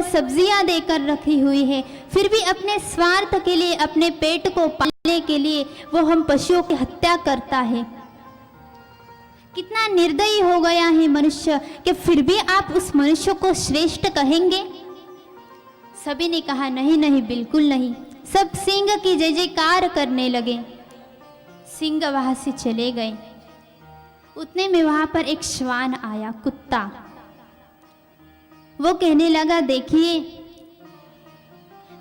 सब्जियां देकर रखी हुई है, फिर भी अपने स्वार्थ के लिए, अपने पेट को पालने के लिए वो हम पशुओं की हत्या करता है। कितना निर्दयी हो गया है मनुष्य कि फिर भी आप उस मनुष्य को श्रेष्ठ कहेंगे। सभी ने कहा नहीं नहीं, बिल्कुल नहीं। सब सिंह की जय जयकार करने लगे। सिंह वहां से चले गए। उतने में वहां पर एक श्वान आया, कुत्ता। वो कहने लगा, देखिए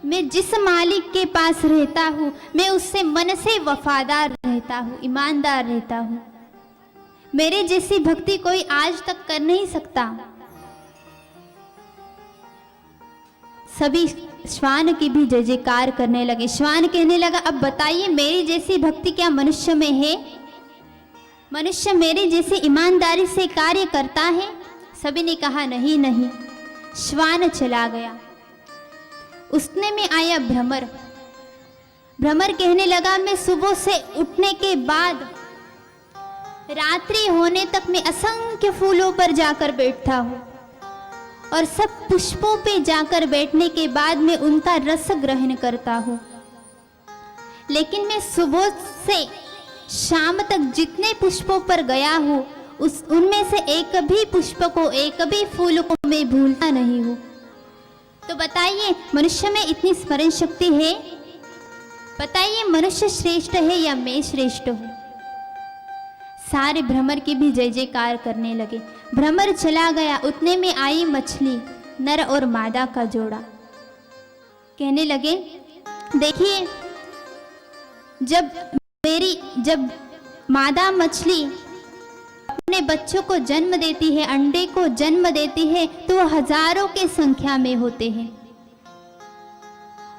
मैं जिस मालिक के पास रहता हूँ मैं उससे मन से वफादार रहता हूँ, ईमानदार रहता हूँ। मेरे जैसी भक्ति कोई आज तक कर नहीं सकता। सभी श्वान की भी जय जयकार करने लगे। श्वान कहने लगा, अब बताइए मेरी जैसी भक्ति क्या मनुष्य में है? मनुष्य मेरे जैसे ईमानदारी से कार्य करता है? सभी ने कहा नहीं नहीं। श्वान चला गया। उसने में आया भ्रमर। भ्रमर कहने लगा, मैं सुबह से उठने के बाद रात्रि होने तक मैं असंख्य फूलों पर जाकर बैठता हूँ और सब पुष्पों पे जाकर बैठने के बाद मैं उनका रस ग्रहण करता हूँ। लेकिन मैं सुबह से शाम तक जितने पुष्पों पर गया हूँ उनमें से एक भी पुष्प को, एक भी फूल को मैं भूलता नहीं हूँ। तो बताइए मनुष्य में इतनी स्मरण शक्ति है? बताइए मनुष्य श्रेष्ठ है या मैं श्रेष्ठ हूँ? सारे भ्रमर की भी जय जयकार करने लगे। भ्रमर चला गया। उतने में आई मछली, नर और मादा का जोड़ा। कहने लगे, देखिए जब मादा मछली अपने बच्चों को जन्म देती है, अंडे को जन्म देती है, तो वो हजारों के संख्या में होते हैं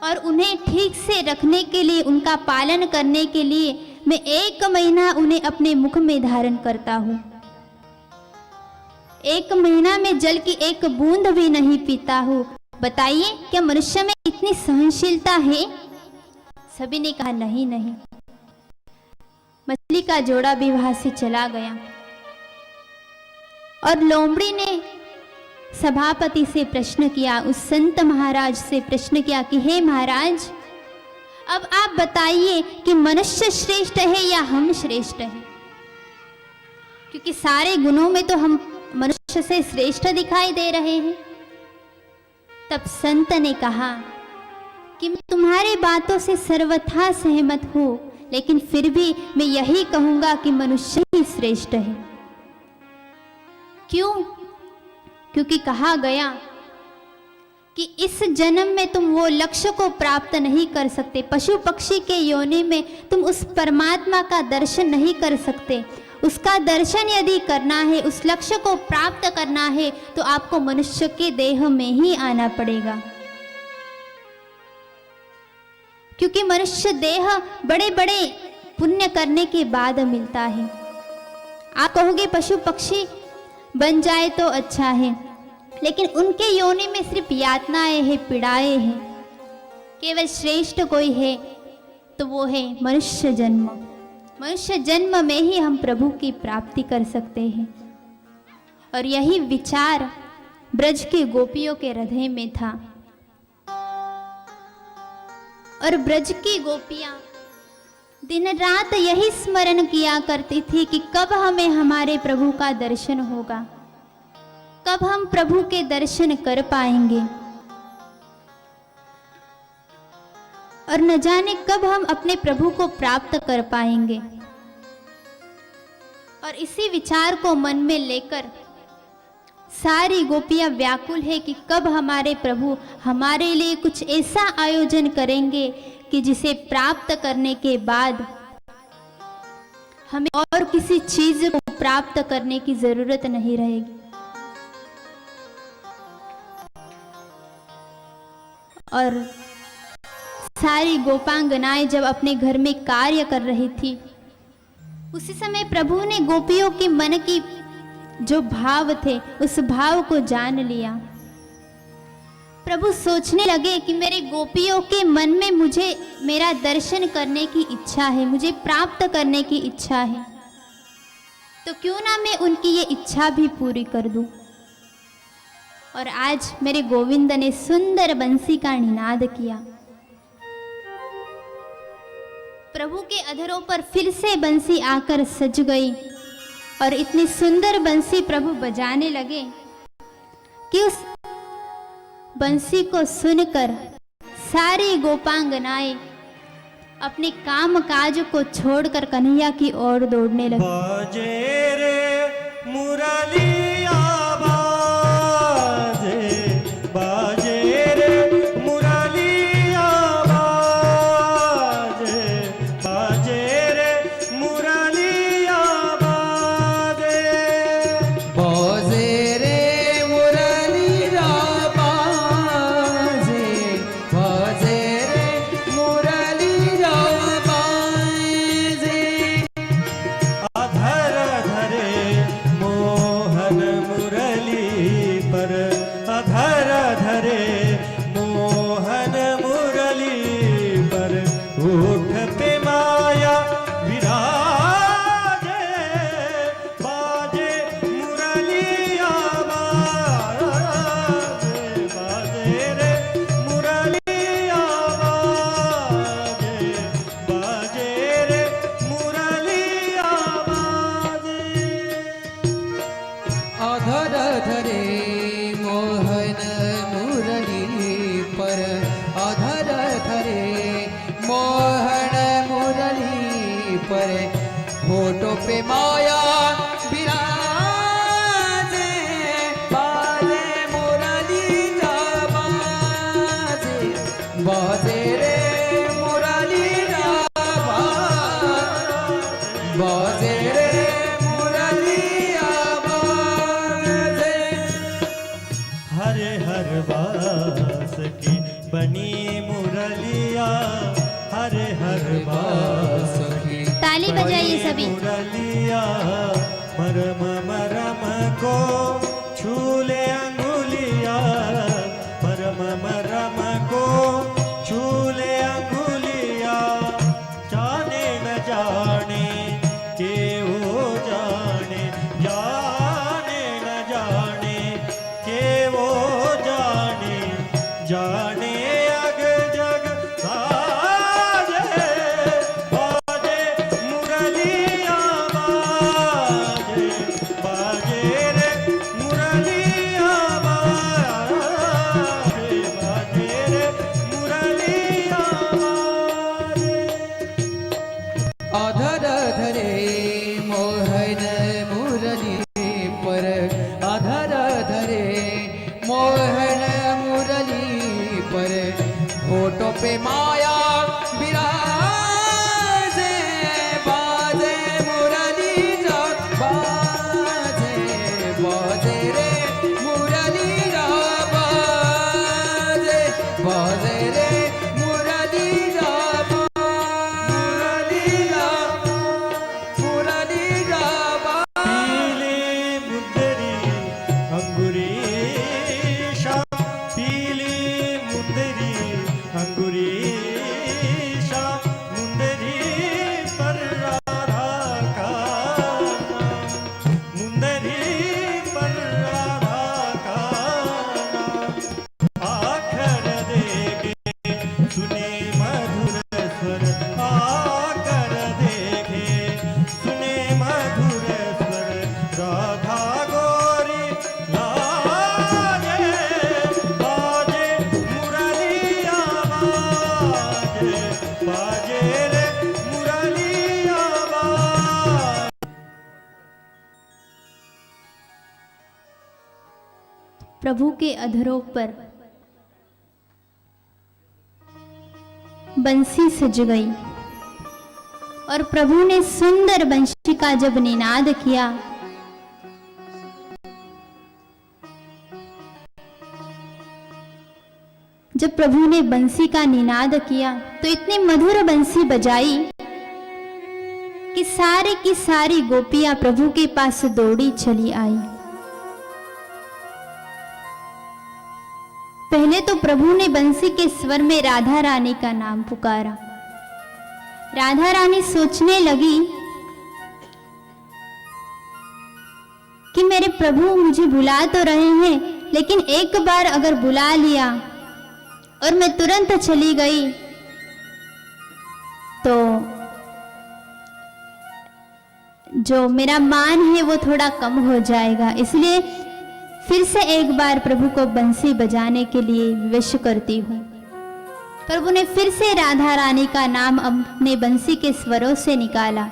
और उन्हें ठीक से रखने के लिए, उनका पालन करने के लिए मैं 1 महीना उन्हें अपने मुख में धारण करता हूँ। 1 महीना में जल की एक बूंद भी नहीं पीता हूँ। बताइए क्या मनुष्य में इतनी सहनशीलता है? सभी ने कहा नहीं नहीं। मछली का जोड़ा भी वहां से चला गया और लोमड़ी ने सभापति से प्रश्न किया, उस संत महाराज से प्रश्न किया कि हे महाराज, अब आप बताइए कि मनुष्य श्रेष्ठ है या हम श्रेष्ठ हैं? क्योंकि सारे गुणों में तो हम मनुष्य से श्रेष्ठ दिखाई दे रहे हैं। तब संत ने कहा कि मैं तुम्हारी बातों से सर्वथा सहमत हूं, लेकिन फिर भी मैं यही कहूंगा कि मनुष्य ही श्रेष्ठ है। क्यों? क्योंकि कहा गया कि इस जन्म में तुम वो लक्ष्य को प्राप्त नहीं कर सकते। पशु पक्षी के योनि में तुम उस परमात्मा का दर्शन नहीं कर सकते। उसका दर्शन यदि करना है, उस लक्ष्य को प्राप्त करना है, तो आपको मनुष्य के देह में ही आना पड़ेगा। क्योंकि मनुष्य देह बड़े बड़े पुण्य करने के बाद मिलता है। आप कहोगे पशु पक्षी बन जाए तो अच्छा है, लेकिन उनके योनि में सिर्फ यातनाएं हैं, पीड़ाएं हैं। केवल श्रेष्ठ कोई है तो वो है मनुष्य जन्म। मनुष्य जन्म में ही हम प्रभु की प्राप्ति कर सकते हैं। और यही विचार ब्रज के गोपियों के हृदय में था। और ब्रज की गोपियां दिन रात यही स्मरण किया करती थी कि कब हमें हमारे प्रभु का दर्शन होगा, कब हम प्रभु के दर्शन कर पाएंगे, और न जाने कब हम अपने प्रभु को प्राप्त कर पाएंगे। और इसी विचार को मन में लेकर सारी गोपियां व्याकुल है कि कब हमारे प्रभु हमारे लिए कुछ ऐसा आयोजन करेंगे कि जिसे प्राप्त करने के बाद हमें और किसी चीज को प्राप्त करने की जरूरत नहीं रहेगी। और सारी गोपांगनाएं जब अपने घर में कार्य कर रही थी, उसी समय प्रभु ने गोपियों के मन की जो भाव थे उस भाव को जान लिया। प्रभु सोचने लगे कि मेरे गोपियों के मन में मुझे मेरा दर्शन करने की इच्छा है, मुझे प्राप्त करने की इच्छा है, तो क्यों ना मैं उनकी ये इच्छा भी पूरी कर दूं। और आज मेरे गोविंद ने सुंदर बंसी का निनाद किया। प्रभु के अधरों पर फिर से बंसी आकर सज गई और इतनी सुंदर बंसी प्रभु बजाने लगे कि उस बंसी को सुनकर सारी गोपांगनाएं अपने काम काज को छोड़कर कन्हैया की ओर दौड़ने लगी। बाजे रे मुरलिया बाजे, बाजे रे मुरलिया बाजे, बाजे रे मुरलिया बाजे, बाजे रे मुरलिया बाजे, बाजे रे मुरलिया बाजे। अधर धरे मोहन मुरली पर, अधर धरे मोहन मुरली पर, ओठ पे माया विराजे, बाजे मुरलिया बाजे, बाजे रे मुरलिया बाजे, बाजे रे मुरलिया बाजे। अधर धरे मोहन मुरली पर, अधर धरे मोहन मुरली पर, होठों पे माया विराजे, बाजे मुरली जा बाजे, बाजे रे मुरली जा बाजे रे मुरलिया बाजे। हरे हर बास की बनी मुरलिया, हरे हर बास की ताली बजाइए सभी। मुरलिया मरम मरम को छूले अंगुलिया, मरम मरम को छूले अंगुलिया, जाने न जाने के वो जाने, जाने न जाने के वो जाने, जाने अग जग साजे, बाजे मुरलिया बाजे, बाजे रे मुरलिया बाजे, बाजे रे मुरलिया बाजे। अधर धरे मोहन मुरली पर, अधर धरे मोहन मुरली पर, होठों पे माया विराजे, बाजे मुरली जा बाजे, बाजे रे मुरली जा बाजे, बाजे रे मुरली जा मुरली जा मुरली जा पीली मुंदरी अंगुरीशा, पीली मुंदरी अंगुरीशा, मुंदरी पर राधा का नाम, मुंदरी पर राधा का नाम, आखर देखे सुने मधुर स्वर, आकर देखे सुने मधुर स्वर, राधा गोरी लाजे, बाजे मुरलिया बाजे, बाजे रे मुरलिया बाजे। प्रभु के अधरों पर बंसी सज गई और प्रभु ने सुंदर बंसी का जब निनाद किया, जब प्रभु ने बंसी का निनाद किया तो इतनी मधुर बंसी बजाई कि सारी की सारी गोपियां प्रभु के पास दौड़ी चली आई। पहले तो प्रभु ने बंसी के स्वर में राधा रानी का नाम पुकारा। राधा रानी सोचने लगी कि मेरे प्रभु मुझे बुला तो रहे हैं, लेकिन एक बार अगर बुला लिया और मैं तुरंत चली गई तो जो मेरा मान है वो थोड़ा कम हो जाएगा। इसलिए फिर से एक बार प्रभु को बंसी बजाने के लिए विवश करती हूँ। प्रभु ने फिर से राधा रानी का नाम अपने बंसी के स्वरों से निकाला।